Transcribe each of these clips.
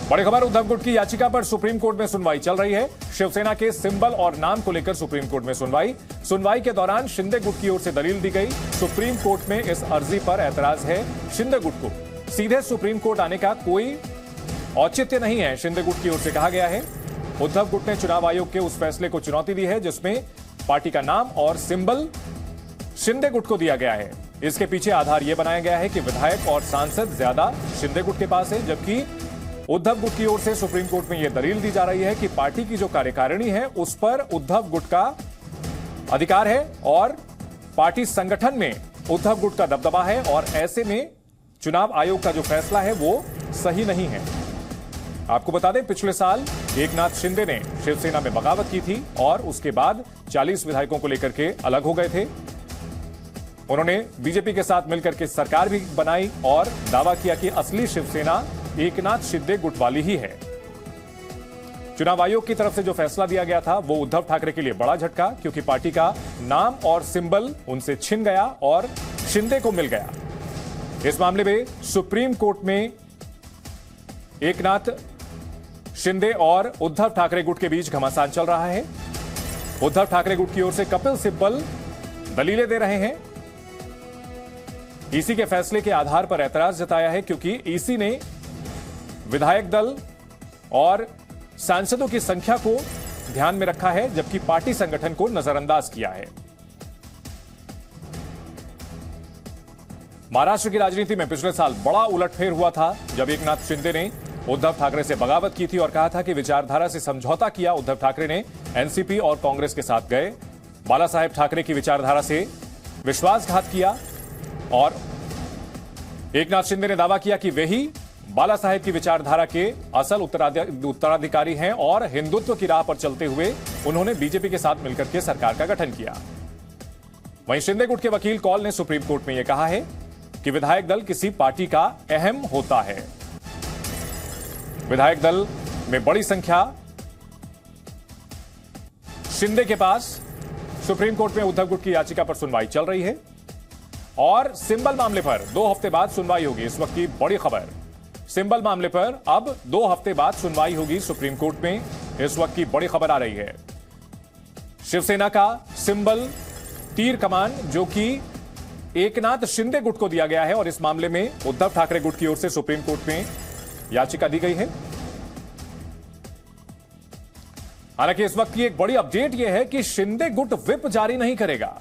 बड़ी खबर, उद्धव गुट की याचिका पर सुप्रीम कोर्ट में सुनवाई चल रही है। शिवसेना के सिंबल और नाम को लेकर सुप्रीम कोर्ट में सुनवाई के दौरान शिंदे गुट की ओर से दलील दी गई। सुप्रीम कोर्ट में इस अर्जी पर ऐतराज है। शिंदे गुट को सीधे सुप्रीम कोर्ट आने का कोई औचित्य नहीं है, शिंदे गुट की ओर से कहा गया है। उद्धव गुट ने चुनाव आयोग के उस फैसले को चुनौती दी है जिसमें पार्टी का नाम और सिंबल शिंदे गुट को दिया गया है। इसके पीछे आधार यह बनाया गया है कि विधायक और सांसद ज्यादा शिंदे गुट के पास है, जबकि उद्धव गुट की ओर से सुप्रीम कोर्ट में यह दलील दी जा रही है कि पार्टी की जो कार्यकारिणी है उस पर उद्धव गुट का अधिकार है और पार्टी संगठन में उद्धव गुट का दबदबा है और ऐसे में चुनाव आयोग का जो फैसला है वो सही नहीं है। आपको बता दें, पिछले साल एकनाथ शिंदे ने शिवसेना में बगावत की थी और उसके बाद 40 विधायकों को लेकर के अलग हो गए थे। उन्होंने बीजेपी के साथ मिलकर के सरकार भी बनाई और दावा किया कि असली शिवसेना एकनाथ शिंदे गुट वाली ही है। चुनाव आयोग की तरफ से जो फैसला दिया गया था वो उद्धव ठाकरे के लिए बड़ा झटका, क्योंकि पार्टी का नाम और सिंबल उनसे छिन गया और शिंदे को मिल गया। इस मामले में सुप्रीम कोर्ट में एकनाथ शिंदे और उद्धव ठाकरे गुट के बीच घमासान चल रहा है। उद्धव ठाकरे गुट की ओर से कपिल सिब्बल दलीलें दे रहे हैं। ईसी के फैसले के आधार पर ऐतराज जताया है, क्योंकि ईसी ने विधायक दल और सांसदों की संख्या को ध्यान में रखा है, जबकि पार्टी संगठन को नजरअंदाज किया है। महाराष्ट्र की राजनीति में पिछले साल बड़ा उलटफेर हुआ था जब एकनाथ शिंदे ने उद्धव ठाकरे से बगावत की थी और कहा था कि विचारधारा से समझौता किया। उद्धव ठाकरे ने एनसीपी और कांग्रेस के साथ गए, बाला साहेब ठाकरे की विचारधारा से विश्वासघात किया और एकनाथ शिंदे ने दावा किया कि वे ही बाला साहेब की विचारधारा के असल उत्तराधिकारी हैं और हिंदुत्व की राह पर चलते हुए उन्होंने बीजेपी के साथ मिलकर के सरकार का गठन किया। वहीं शिंदे गुट के वकील कौल ने सुप्रीम कोर्ट में यह कहा है कि विधायक दल किसी पार्टी का अहम होता है। विधायक दल में बड़ी संख्या शिंदे के पास। सुप्रीम कोर्ट में उद्धव गुट की याचिका पर सुनवाई चल रही है और सिंबल मामले पर 2 हफ्ते बाद सुनवाई होगी। इस वक्त की बड़ी खबर, सिंबल मामले पर अब 2 हफ्ते बाद सुनवाई होगी सुप्रीम कोर्ट में। इस वक्त की बड़ी खबर आ रही है, शिवसेना का सिंबल तीर कमान जो कि एकनाथ शिंदे गुट को दिया गया है और इस मामले में उद्धव ठाकरे गुट की ओर से सुप्रीम कोर्ट में याचिका दी गई है। हालांकि इस वक्त की एक बड़ी अपडेट यह है कि शिंदे गुट व्हिप जारी नहीं करेगा।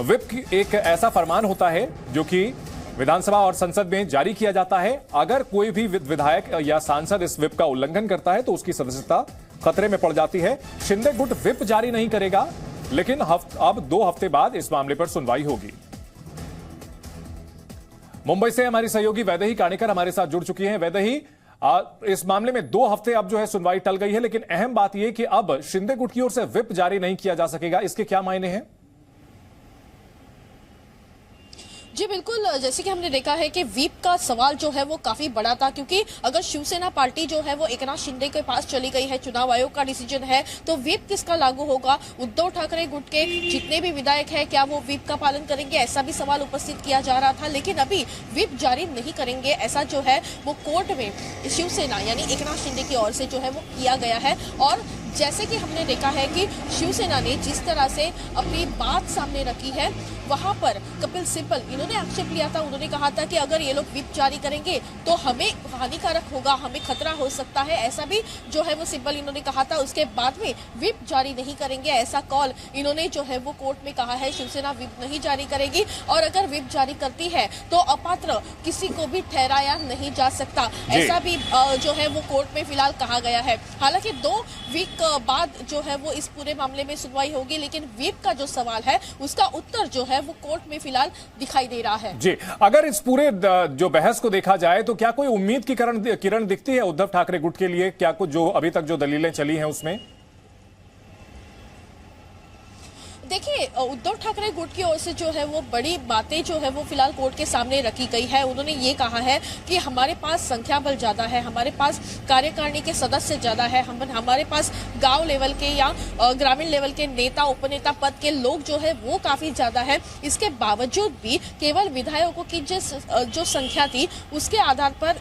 व्हिप एक ऐसा फरमान होता है जो कि विधानसभा और संसद में जारी किया जाता है। अगर कोई भी विधायक या सांसद इस व्हिप का उल्लंघन करता है तो उसकी सदस्यता खतरे में पड़ जाती है। शिंदे गुट व्हिप जारी नहीं करेगा, लेकिन अब 2 हफ्ते बाद इस मामले पर सुनवाई होगी। मुंबई से हमारी सहयोगी वैदेही काणेकर हमारे साथ जुड़ चुकी हैं। वैदेही, इस मामले में 2 हफ्ते अब जो है सुनवाई टल गई है, लेकिन अहम बात यह कि अब शिंदे गुट की ओर से व्हिप जारी नहीं किया जा सकेगा। इसके क्या मायने हैं? जी बिल्कुल, जैसे कि हमने देखा है कि व्हिप का सवाल जो है वो काफी बड़ा था, क्योंकि अगर शिवसेना पार्टी जो है वो एकनाथ शिंदे के पास चली गई है, चुनाव आयोग का डिसीजन है, तो व्हिप किसका लागू होगा? उद्धव ठाकरे गुट के जितने भी विधायक हैं क्या वो व्हिप का पालन करेंगे? ऐसा भी सवाल उपस्थित किया जा रहा था। लेकिन अभी व्हिप जारी नहीं करेंगे, ऐसा जो है वो कोर्ट में शिवसेना यानी एकनाथ शिंदे की ओर से जो है वो किया गया है। और जैसे कि हमने देखा है कि शिवसेना ने जिस तरह से अपनी बात सामने रखी है, वहां पर कपिल सिब्बल इन्होंने आक्षेप लिया था। उन्होंने कहा था कि अगर ये लोग व्हिप जारी करेंगे तो हमें हानिकारक होगा, हमें खतरा हो सकता है, ऐसा भी जो है वो सिब्बल इन्होंने कहा था। उसके बाद में व्हिप जारी नहीं करेंगे, ऐसा कॉल इन्होंने जो है वो कोर्ट में कहा है। शिवसेना व्हिप नहीं जारी करेगी और अगर व्हिप जारी करती है तो अपात्र किसी को भी ठहराया नहीं जा सकता, ऐसा भी जो है वो कोर्ट में फिलहाल कहा गया है। हालांकि 2 वीक बाद जो है वो इस पूरे मामले में सुनवाई होगी, लेकिन व्हिप का जो सवाल है उसका उत्तर जो है वो कोर्ट में फिलहाल दिखाई दे रहा है। जी, अगर इस पूरे जो बहस को देखा जाए तो क्या कोई उम्मीद की किरण दिखती है उद्धव ठाकरे गुट के लिए? क्या कुछ जो अभी तक जो दलीलें चली हैं उसमें? देखिए, उद्धव ठाकरे गुट की ओर से जो है वो बड़ी बातें जो है वो फिलहाल कोर्ट के सामने रखी गई है। उन्होंने ये कहा है कि हमारे पास संख्या बल ज्यादा है, हमारे पास कार्यकारिणी के सदस्य ज्यादा है, हमारे पास गांव लेवल के या ग्रामीण लेवल के नेता उपनेता पद के लोग जो है वो काफी ज्यादा है। इसके बावजूद भी केवल विधायकों की जो संख्या थी उसके आधार पर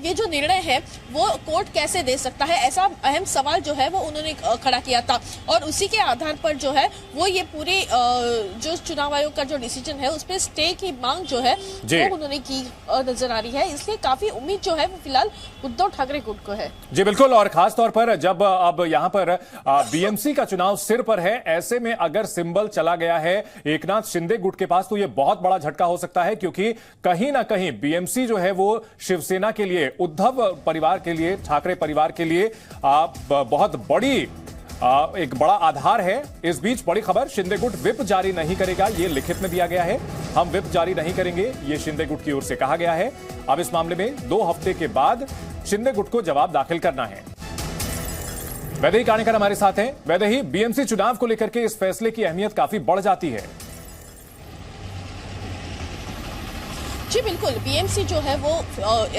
ये जो निर्णय है वो कोर्ट कैसे दे सकता है, ऐसा अहम सवाल जो है वो उन्होंने खड़ा किया था। और उसी के आधार पर जो है वो ये पूरे जो चुनाव आयोग का जो डिसीजन है उस पर स्टे की मांग जो है वो उन्होंने की नजर आ रही है। इसलिए काफी उम्मीद जो है वो फिलहाल उद्धव ठाकरे गुट को है। जी बिल्कुल, और खास तौर पर जब अब यहां पर बीएमसी का चुनाव सिर पर है, ऐसे में अगर सिंबल चला गया है एकनाथ शिंदे गुट के पास तो यह बहुत बड़ा झटका हो सकता है, क्योंकि कहीं ना कहीं बीएमसी जो है वो शिवसेना के लिए, उद्धव परिवार के लिए, ठाकरे परिवार के लिए बहुत बड़ी एक बड़ा आधार है। इस बीच बड़ी खबर, शिंदे गुट विप जारी नहीं करेगा, यह लिखित में दिया गया है। हम विप जारी नहीं करेंगे, यह शिंदे गुट की ओर से कहा गया है। अब इस मामले में 2 हफ्ते के बाद शिंदे गुट को जवाब दाखिल करना है। वैदेही कानेकर हमारे साथ हैं। वैदेही, बीएमसी चुनाव को लेकर के इस फैसले की अहमियत काफी बढ़ जाती है। जी बिल्कुल, बीएमसी जो है वो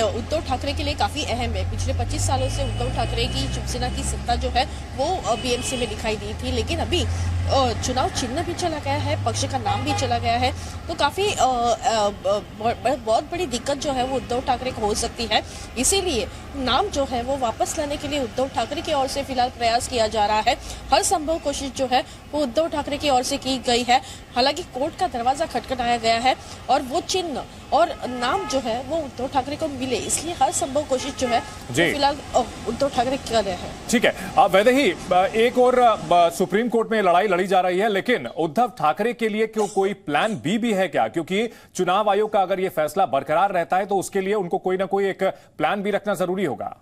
उद्धव ठाकरे के लिए काफी अहम है। पिछले 25 सालों से उद्धव ठाकरे की शिवसेना की सत्ता जो है वो बीएमसी में दिखाई दी थी, लेकिन अभी चुनाव चिन्ह भी चला गया है, पक्ष का नाम भी चला गया है, तो काफी बहुत बड़ी दिक्कत जो है वो उद्धव ठाकरे को हो सकती है। इसीलिए नाम जो है वो वापस लाने के लिए उद्धव ठाकरे की ओर से फिलहाल प्रयास किया जा रहा है। हर संभव कोशिश जो है वो उद्धव ठाकरे की ओर से की गई है। हालांकि कोर्ट का दरवाजा खटखटाया गया है और वो चिन्ह और नाम जो है वो उद्धव ठाकरे को मिले, इसलिए हर संभव कोशिश जो है फिलहाल उद्धव ठाकरे कर रहे हैं। ठीक है, अब वैदेही, एक और सुप्रीम कोर्ट में लड़ाई लड़ी जा रही है, लेकिन उद्धव ठाकरे के लिए क्यों कोई प्लान बी भी है क्या? क्योंकि चुनाव आयोग का अगर यह फैसला बरकरार रहता है तो उसके लिए उनको कोई ना कोई एक प्लान भी रखना जरूरी होगा।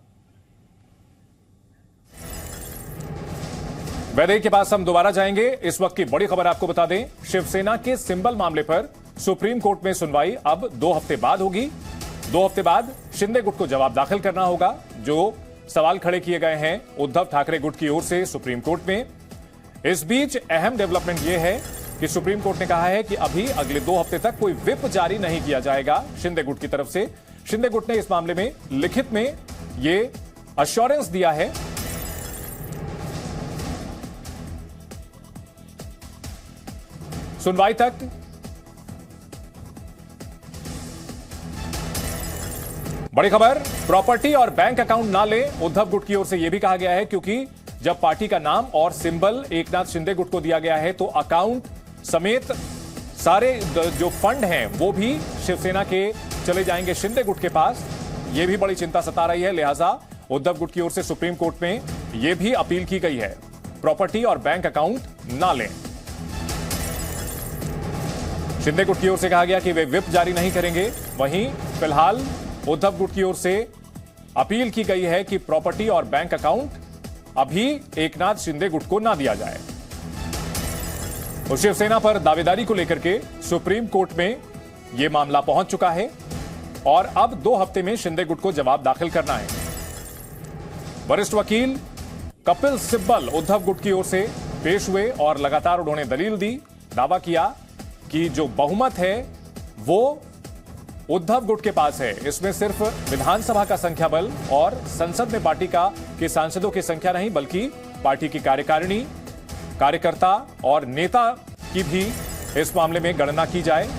वैदेही के पास हम दोबारा जाएंगे। इस वक्त की बड़ी खबर आपको बता दें, शिवसेना के सिंबल मामले पर सुप्रीम कोर्ट में सुनवाई अब 2 हफ्ते बाद होगी। 2 हफ्ते बाद शिंदे गुट को जवाब दाखिल करना होगा। जो सवाल खड़े किए गए हैं उद्धव ठाकरे गुट की ओर से सुप्रीम कोर्ट में। इस बीच अहम डेवलपमेंट यह है कि सुप्रीम कोर्ट ने कहा है कि अभी अगले 2 हफ्ते तक कोई विप जारी नहीं किया जाएगा शिंदे गुट की तरफ से। शिंदे गुट ने इस मामले में लिखित में यह अश्योरेंस दिया है। सुनवाई तक बड़ी खबर, प्रॉपर्टी और बैंक अकाउंट ना ले, उद्धव गुट की ओर से यह भी कहा गया है, क्योंकि जब पार्टी का नाम और सिंबल एकनाथ शिंदे गुट को दिया गया है तो अकाउंट समेत सारे जो फंड हैं वो भी शिवसेना के चले जाएंगे शिंदे गुट के पास। यह भी बड़ी चिंता सता रही है, लिहाजा उद्धव गुट की ओर से सुप्रीम कोर्ट में यह भी अपील की गई है, प्रॉपर्टी और बैंक अकाउंट ना लें। शिंदे गुट की ओर से कहा गया कि वे विप जारी नहीं करेंगे। वहीं फिलहाल उद्धव गुट की ओर से अपील की गई है कि प्रॉपर्टी और बैंक अकाउंट अभी एकनाथ शिंदे गुट को ना दिया जाए। तो शिवसेना पर दावेदारी को लेकर के सुप्रीम कोर्ट में यह मामला पहुंच चुका है और अब 2 हफ्ते में शिंदे गुट को जवाब दाखिल करना है। वरिष्ठ वकील कपिल सिब्बल उद्धव गुट की ओर से पेश हुए और लगातार उन्होंने दलील दी, दावा किया कि जो बहुमत है वो उद्धव गुट के पास है। इसमें सिर्फ विधानसभा का संख्या बल और संसद में पार्टी के सांसदों की संख्या नहीं, बल्कि पार्टी की कार्यकारिणी, कार्यकर्ता और नेता की भी इस मामले में गणना की जाए।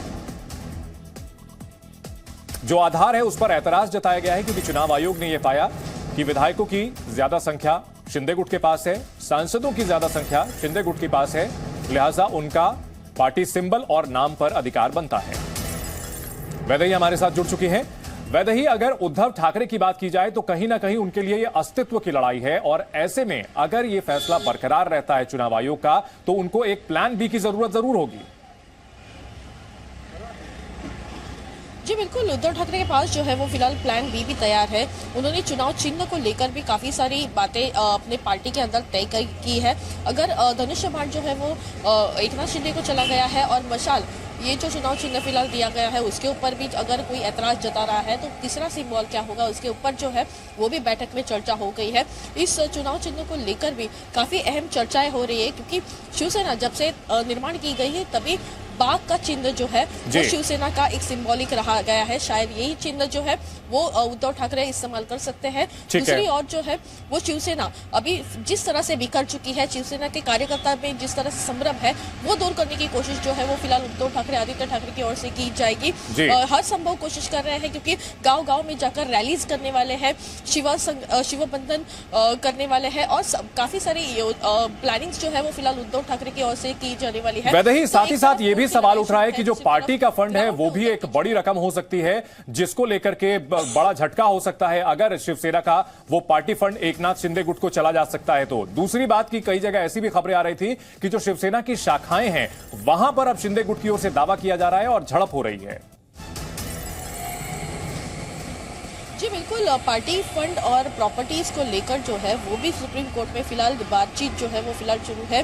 जो आधार है उस पर ऐतराज जताया गया है, क्योंकि चुनाव आयोग ने यह पाया कि विधायकों की ज्यादा संख्या शिंदे गुट के पास है, सांसदों की ज्यादा संख्या शिंदे गुट के पास है, लिहाजा उनका पार्टी सिंबल और नाम पर अधिकार बनता है। वैदेही हमारे साथ जुड़ चुकी हैं। वैदेही, अगर उद्धव ठाकरे की बात की जाए तो कहीं ना कहीं उनके लिए यह अस्तित्व की लड़ाई है, और ऐसे में अगर यह फैसला बरकरार रहता है चुनाव आयोग का तो उनको एक प्लान बी की जरूरत जरूर होगी। जी बिल्कुल, उद्धव ठाकरे के पास जो है वो फिलहाल प्लान बी भी तैयार है। उन्होंने चुनाव चिन्ह को लेकर भी काफी सारी बातें अपने पार्टी के अंदर तय की है। अगर धनुष बाण जो है वो एकनाथ शिंदे को चला गया है और मशाल, ये जो चुनाव चिन्ह फिलहाल दिया गया है उसके ऊपर भी अगर कोई ऐतराज जता रहा है तो तीसरा सिंबल क्या होगा उसके ऊपर जो है वो भी बैठक में चर्चा हो गई है। इस चुनाव चिन्ह को लेकर भी काफी अहम चर्चाएं हो रही है, क्योंकि शिवसेना जब से निर्माण की गई है तभी बाघ का चिन्ह जो है वो शिवसेना का एक सिंबॉलिक रहा गया है। शायद यही चिन्ह जो है वो उद्धव ठाकरे इस्तेमाल कर सकते हैं। दूसरी ओर जो है वो शिवसेना अभी जिस तरह से बिखर चुकी है, शिवसेना के कार्यकर्ता में जिस तरह से संभ्रम है वो दूर करने की कोशिश जो है वो फिलहाल उद्धव ठाकरे, आदित्य ठाकरे की ओर से की जाएगी। हर संभव कोशिश कर रहे हैं क्योंकि गांव-गांव में जाकर रैलीज करने वाले हैं, शिव बंधन करने वाले हैं और काफी सारी प्लानिंग्स जो है वो फिलहाल उद्धव ठाकरे की ओर से की जाने वाली है। वैसे साथ ही साथ ये भी सवाल उठ रहा है कि जो पार्टी का फंड है वो भी एक बड़ी रकम हो सकती है, जिसको लेकर के बड़ा झटका हो सकता है अगर शिवसेना का वो पार्टी फंड एकनाथ शिंदे गुट को चला जा सकता है। तो दूसरी बात की कई जगह ऐसी भी खबरें आ रही थी कि जो शिवसेना की शाखाएं हैं वहां पर अब शिंदे गुट की ओर से दावा किया जा रहा है और झड़प हो रही है। जी बिल्कुल, पार्टी फंड और प्रॉपर्टीज को लेकर जो है वो भी सुप्रीम कोर्ट में फिलहाल बातचीत जो है वो फिलहाल शुरू है।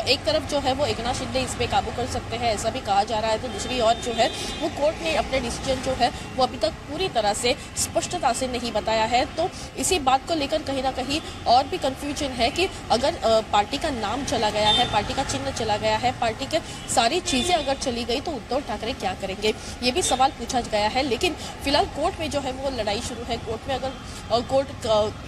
एक तरफ जो है वो एकनाथ शिंदे इस पे काबू कर सकते हैं ऐसा भी कहा जा रहा है, तो दूसरी ओर जो है वो कोर्ट ने अपने डिसीजन जो है वो अभी तक पूरी तरह से स्पष्टता से नहीं बताया है। तो इसी बात को लेकर कहीं ना कहीं और भी कंफ्यूजन है कि अगर पार्टी का नाम चला गया है, पार्टी का चिन्ह चला गया है, पार्टी के सारी चीजें अगर चली गई तो उद्धव ठाकरे क्या करेंगे, ये भी सवाल पूछा गया है। लेकिन फिलहाल कोर्ट में जो है वो लड़ाई शुरू है। कोर्ट में अगर कोर्ट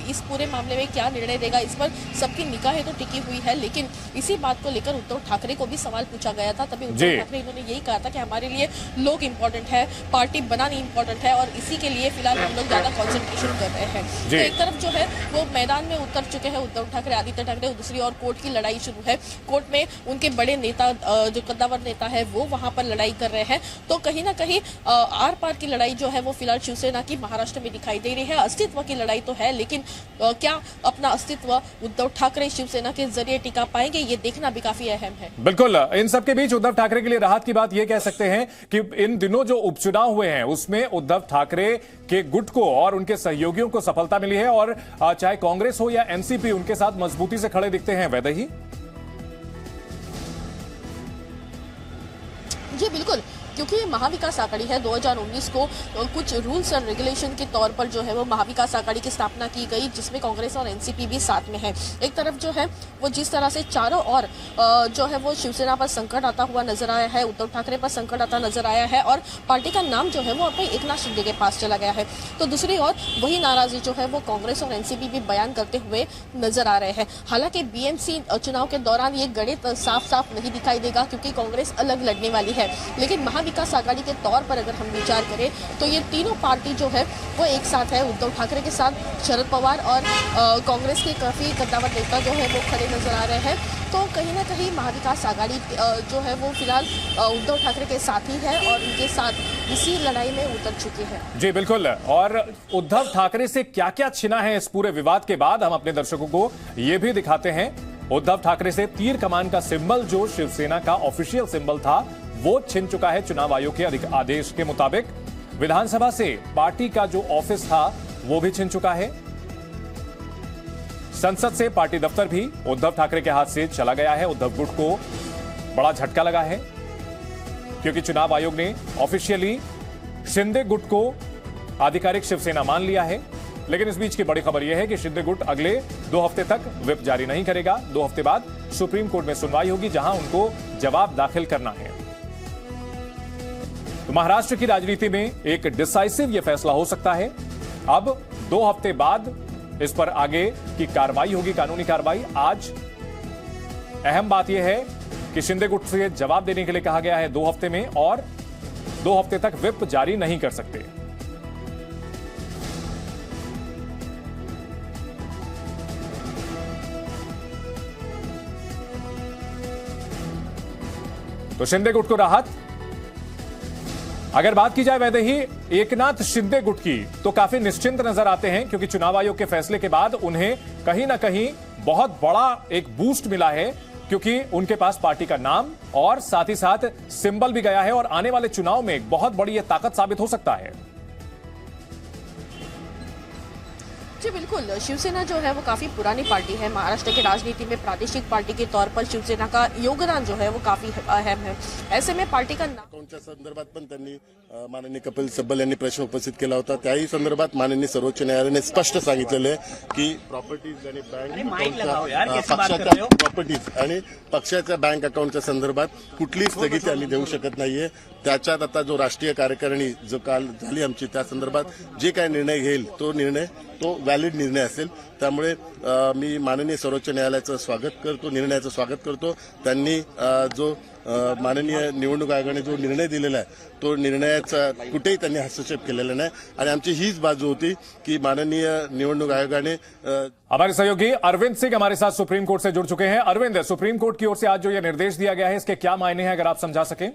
इस पूरे मामले में क्या निर्णय देगा इस पर सबकी निगाहें तो टिकी हुई है। लेकिन इसी बात को लेकर उद्धव ठाकरे को भी सवाल पूछा गया था, तभी उद्धव ठाकरे इन्होंने यही कहा था कि हमारे लिए लोग इंपॉर्टेंट है, पार्टी बनानी इंपॉर्टेंट है और इसी के लिए फिलहाल हम लोग ज्यादा कॉन्सेंट्रेशन कर रहे हैं। तो एक तरफ जो है वो मैदान में उतर चुके हैं उद्धव ठाकरे, आदित्य ठाकरे, और दूसरी ओर कोर्ट की लड़ाई शुरू है। कोर्ट में उनके बड़े नेता जो कद्दावर नेता है वो वहां पर लड़ाई कर रहे हैं। तो कहीं ना कहीं आर पार की लड़ाई जो है वो फिलहाल शिवसेना की महाराष्ट्र में दिखाई दे रही है। अस्तित्व की लड़ाई तो है, लेकिन क्या अपना अस्तित्व उद्धव ठाकरे शिवसेना के जरिए टिका पाएंगे, ये देखना भी काफी अहम है। बिल्कुल, इन सब के बीच उद्धव ठाकरे के लिए राहत की बात ये कह सकते हैं कि इन दिनों जो उपचुनाव हुए हैं उसमें उद्धव ठाकरे के गुट को और उनके सहयोगियों को सफलता मिली है और चाहे कांग्रेस हो या एनसीपी उनके साथ मजबूती से खड़े दिखते हैं। वैदेही जी बिल्कुल, क्योंकि महाविकास आघाड़ी है 2019 को कुछ रूल्स एंड रेगुलेशन के तौर पर जो है वो महाविकास आघाड़ी की स्थापना की गई, जिसमें कांग्रेस और एनसीपी भी साथ में है। एक तरफ जो है वो जिस तरह से चारों ओर जो है वो शिवसेना पर संकट आता हुआ नजर आया है, उद्धव ठाकरे पर संकट आता नजर आया है और पार्टी का नाम जो है वो अपने एकनाथ शिंदे के पास चला गया है। तो दूसरी ओर वही नाराजगी जो है वो कांग्रेस और एनसीपी भी बयान करते हुए नजर आ रहे हैं। हालांकि बीएमसी चुनाव के दौरान ये गणित साफ साफ नहीं दिखाई देगा क्योंकि कांग्रेस अलग लड़ने वाली है, लेकिन विकास आघाड़ी के तौर पर अगर हम विचार करें तो ये तीनों पार्टी जो है वो एक साथ है। उद्धव ठाकरे के साथ शरद पवार और कांग्रेस के काफी कद्दावर नेता जो है वो खड़े नजर आ रहे हैं। तो कहीं ना कहीं महाविकास आघाड़ी जो है वो फिलहाल उद्धव ठाकरे के साथ ही है और उनके साथ इसी लड़ाई में उतर चुकी है। जी बिल्कुल, और उद्धव ठाकरे से क्या क्या छिना है इस पूरे विवाद के बाद हम अपने दर्शकों को ये भी दिखाते हैं। उद्धव ठाकरे से तीर कमान का सिंबल जो शिवसेना का ऑफिशियल सिंबल था वो छिन चुका है चुनाव आयोग के आदेश के मुताबिक। विधानसभा से पार्टी का जो ऑफिस था वो भी छिन चुका है। संसद से पार्टी दफ्तर भी उद्धव ठाकरे के हाथ से चला गया है। उद्धव गुट को बड़ा झटका लगा है क्योंकि चुनाव आयोग ने ऑफिशियली शिंदे गुट को आधिकारिक शिवसेना मान लिया है। लेकिन इस बीच की बड़ी खबर यह है कि शिंदे गुट अगले 2 हफ्ते तक व्हिप जारी नहीं करेगा। 2 हफ्ते बाद सुप्रीम कोर्ट में सुनवाई होगी जहां उनको जवाब दाखिल करना है। तो महाराष्ट्र की राजनीति में एक डिसाइसिव यह फैसला हो सकता है। अब 2 हफ्ते बाद इस पर आगे की कार्रवाई होगी, कानूनी कार्रवाई। आज अहम बात यह है कि शिंदे गुट से जवाब देने के लिए कहा गया है 2 हफ्ते में और 2 हफ्ते तक व्हिप जारी नहीं कर सकते। तो शिंदे गुट को राहत। अगर बात की जाए वैदेही एकनाथ शिंदे गुट की तो काफी निश्चिंत नजर आते हैं क्योंकि चुनाव आयोग के फैसले के बाद उन्हें कहीं ना कहीं बहुत बड़ा एक बूस्ट मिला है क्योंकि उनके पास पार्टी का नाम और साथ ही साथ सिंबल भी गया है और आने वाले चुनाव में एक बहुत बड़ी यह ताकत साबित हो सकता है। जी बिल्कुल, शिवसेना जो है वो काफी पुरानी पार्टी है। महाराष्ट्र की राजनीति में प्रादेशिक पार्टी के तौर पर शिवसेना का योगदान जो है वो काफी अहम है। ऐसे में पार्टी का नाम अकाउंटच्या संदर्भात पण त्यांनी माननीय कपिल सिब्बल यांनी प्रश्न उपस्थित केला होता। त्याही संदर्भात माननीय सर्वोच्च न्यायालयाने स्पष्ट सांगितलेले आहे की प्रॉपर्टीज आणि बँक पक्षाच्या प्रॉपर्टीज आणि पक्षाच्या बँक अकाउंटच्या संदर्भात कुठलीही स्थगिती आम्ही देऊ शकत नाहीये। त्याच्यात आता जो राष्ट्रीय कार्यकारिणी जो काल झाली आमची त्या संदर्भात जे काही निर्णय घेईल तो व्हॅलिड निर्णय असेल। त्यामुळे मी माननीय सर्वोच्च न्यायालयाचं स्वागत करतो, निर्णयाचं स्वागत करतो। त्यांनी जो माननीय निवडणूक आयोगाने जो निर्णय दिलेला आहे तो निर्णयाचा कुठेही त्यांनी हस्तक्षेप केलेला नाही आणि आमची हीच बाजू होती की माननीय निवडणूक आयोगाने हमारे सहयोगी अरविंद सिंह हमारे साथ सुप्रीम कोर्ट से जुड़ चुके हैं। अरविंद, सुप्रीम कोर्ट की ओर से आज जो ये निर्देश दिया गया है इसके क्या मायने हैं, अगर आप समझा सकें।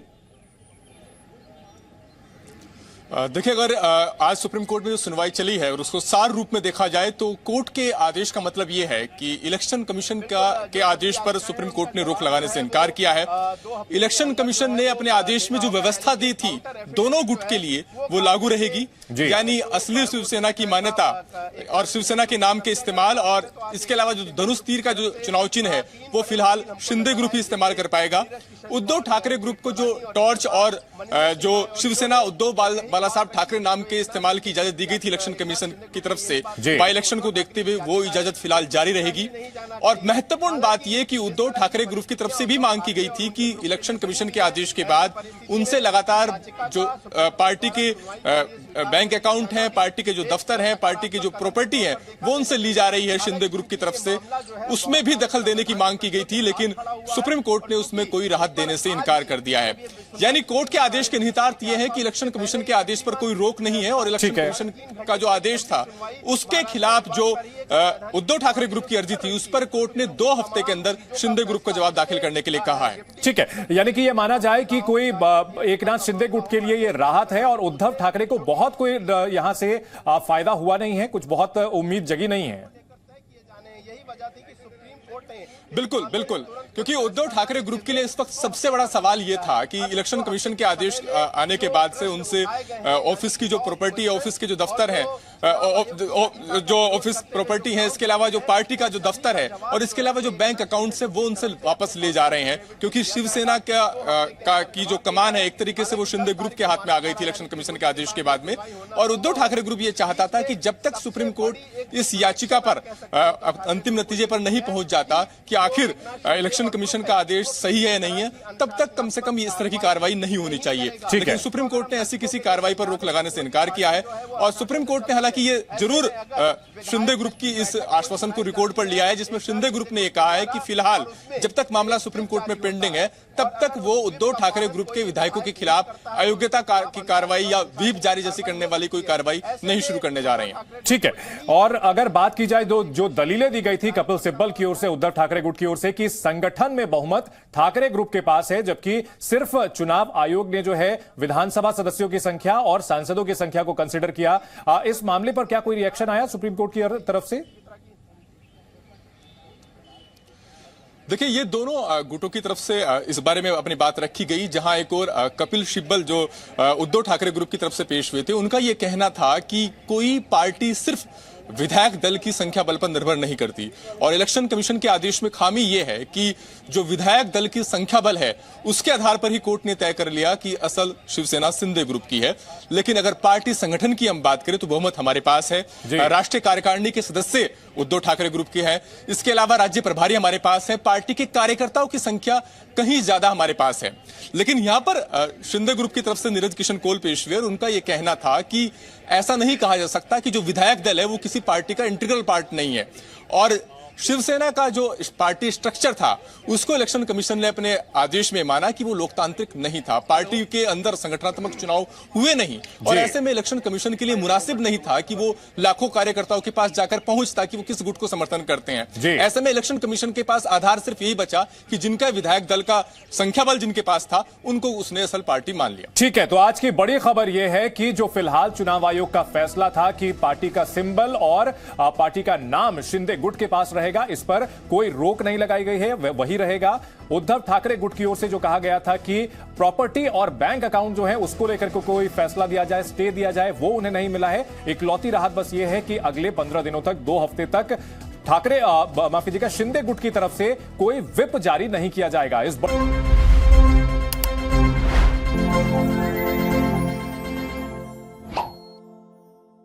देखिए, अगर आज सुप्रीम कोर्ट में जो सुनवाई चली है और उसको सार रूप में देखा जाए तो कोर्ट के आदेश का मतलब ये है कि इलेक्शन कमीशन के आदेश पर सुप्रीम कोर्ट ने रोक लगाने से इनकार किया है। इलेक्शन कमीशन ने अपने आदेश में जो व्यवस्था दी थी दोनों गुट के लिए वो लागू रहेगी, यानी असली शिवसेना की मान्यता और शिवसेना के नाम के इस्तेमाल, और इसके अलावा जो धनुष तीर का जो चुनाव चिन्ह है वो फिलहाल शिंदे ग्रुप ही इस्तेमाल कर पाएगा। उद्धव ठाकरे ग्रुप को जो टॉर्च और जो शिवसेना उद्धव बाला साहब ठाकरे नाम के इस्तेमाल की इजाजत दी गई थी इलेक्शन कमीशन की तरफ से बाई इलेक्शन को देखते हुए वो इजाजत फिलहाल जारी रहेगी। और महत्वपूर्ण बात यह कि उद्धव ठाकरे ग्रुप की तरफ से भी मांग की गई थी कि इलेक्शन कमीशन के आदेश के बाद उनसे लगातार जो पार्टी के बैंक अकाउंट हैं, पार्टी के जो दफ्तर हैं, पार्टी की जो प्रॉपर्टी है वो उनसे ली जा रही है शिंदे ग्रुप की तरफ से, उसमें भी दखल देने की मांग की गई थी, लेकिन सुप्रीम कोर्ट ने उसमें कोई राहत देने से इनकार कर दिया है। यानी कोर्ट के आदेश के निहितार्थ यह है कि इलेक्शन कमीशन के आदेश पर कोई रोक नहीं है और इलेक्शन कमीशन का जो आदेश था उसके खिलाफ जो उद्धव ठाकरे ग्रुप की अर्जी थी उस पर कोर्ट ने 2 हफ्ते के अंदर शिंदे ग्रुप को जवाब दाखिल करने के लिए कहा है। ठीक है, यानी कि यह माना जाए कि कोई एकनाथ शिंदे गुट के लिए यह राहत है और उद्धव ठाकरे को बहुत कोई यहां से फायदा हुआ नहीं है, कुछ बहुत उम्मीद जगी नहीं है। बिल्कुल बिल्कुल, क्योंकि उद्धव ठाकरे ग्रुप के लिए इस वक्त सबसे बड़ा सवाल यह था कि इलेक्शन कमीशन के आदेश आने के बाद से उनसे ऑफिस की जो प्रॉपर्टी है, ऑफिस के जो दफ्तर है, जो ऑफिस प्रॉपर्टी है, इसके अलावा जो पार्टी का जो दफ्तर है और इसके अलावा जो बैंक अकाउंट है वो उनसे वापस ले जा रहे हैं, क्योंकि शिवसेना की जो कमान है एक तरीके से वो शिंदे ग्रुप के हाथ में आ गई थी इलेक्शन कमीशन के आदेश के बाद में। और उद्धव ठाकरे ग्रुप ये चाहता था कि जब तक सुप्रीम कोर्ट इस याचिका पर अंतिम नतीजे पर नहीं पहुंच जाता कि आखिर इलेक्शन कमीशन का आदेश सही है या नहीं है, तब तक कम से कम इस तरह की कार्रवाई नहीं होनी चाहिए। लेकिन सुप्रीम कोर्ट ने ऐसी किसी कार्रवाई पर रोक लगाने से इनकार किया है और सुप्रीम कोर्ट ने हालांकि ये जरूर शिंदे ग्रुप की इस आश्वासन को रिकॉर्ड पर लिया है, जिसमें शिंदे ग्रुप ने यह कहा है कि फिलहाल जब तक मामला सुप्रीम कोर्ट में पेंडिंग है तब तक वो उद्धव ठाकरे ग्रुप के विधायकों के खिलाफ अयोग्यता की कार्रवाई या व्हीप जारी जैसी करने वाली कोई कार्रवाई नहीं शुरू करने जा रहे हैं। ठीक है, और अगर बात की जाए तो जो दलीलें दी गई थी कपिल सिब्बल की ओर से, उद्धव ठाकरे गुट की ओर से कि संगठन में बहुमत ठाकरे ग्रुप के पास है, जबकि सिर्फ चुनाव आयोग ने जो है विधानसभा सदस्यों की संख्या और सांसदों की संख्या को कंसीडर किया, इस मामले पर क्या कोई रिएक्शन आया सुप्रीम कोर्ट की तरफ से? देखिए, ये दोनों गुटों की तरफ से इस बारे में अपनी बात रखी गई, जहां एक और कपिल सिब्बल जो उद्धव ठाकरे ग्रुप की तरफ से पेश हुए थे, उनका ये कहना था कि कोई पार्टी सिर्फ विधायक दल की संख्या बल पर निर्भर नहीं करती और इलेक्शन कमीशन के आदेश में खामी यह है कि जो विधायक दल की संख्या बल है उसके आधार पर ही कोर्ट ने तय कर लिया कि असल शिवसेना शिंदे ग्रुप की है। लेकिन अगर पार्टी संगठन की हम बात करें तो बहुमत हमारे पास है, राष्ट्रीय कार्यकारिणी के सदस्य उद्धव ठाकरे ग्रुप के हैं, इसके अलावा राज्य प्रभारी हमारे पास है, पार्टी के कार्यकर्ताओं की संख्या कहीं ज्यादा हमारे पास है। लेकिन यहां पर शिंदे ग्रुप की तरफ से नीरज किशन कोल पेश हुए और उनका यह कहना था कि ऐसा नहीं कहा जा सकता कि जो विधायक दल है वो किसी पार्टी का इंटीग्रल पार्ट नहीं है और शिवसेना का जो पार्टी स्ट्रक्चर था उसको इलेक्शन कमीशन ने अपने आदेश में माना कि वो लोकतांत्रिक नहीं था, पार्टी के अंदर संगठनात्मक चुनाव हुए नहीं और ऐसे में इलेक्शन कमीशन के लिए मुनासिब नहीं था कि वो लाखों कार्यकर्ताओं के पास जाकर पहुंचता कि वो किस गुट को समर्थन करते हैं। ऐसे में इलेक्शन कमीशन के पास आधार सिर्फ यही बचा कि जिनका विधायक दल का संख्या बल जिनके पास था उनको उसने असल पार्टी मान लिया। ठीक है, तो आज की बड़ी खबर यह है कि जो फिलहाल चुनाव आयोग का फैसला था कि पार्टी का सिंबल और पार्टी का नाम शिंदे गुट के पास रहे रहेगा, इस पर कोई रोक नहीं लगाई गई है, वही रहेगा। उद्धव ठाकरे गुट की ओर से जो कहा गया था कि प्रॉपर्टी और बैंक अकाउंट जो है उसको लेकर के कोई फैसला दिया जाए, स्टे दिया जाए, वो उन्हें नहीं मिला है। इकलौती राहत बस ये है कि अगले 15 दिनों तक, 2 हफ्ते तक ठाकरे माफ कीजिएगा शिंदे गुट की तरफ से कोई विप जारी नहीं किया जाएगा। इस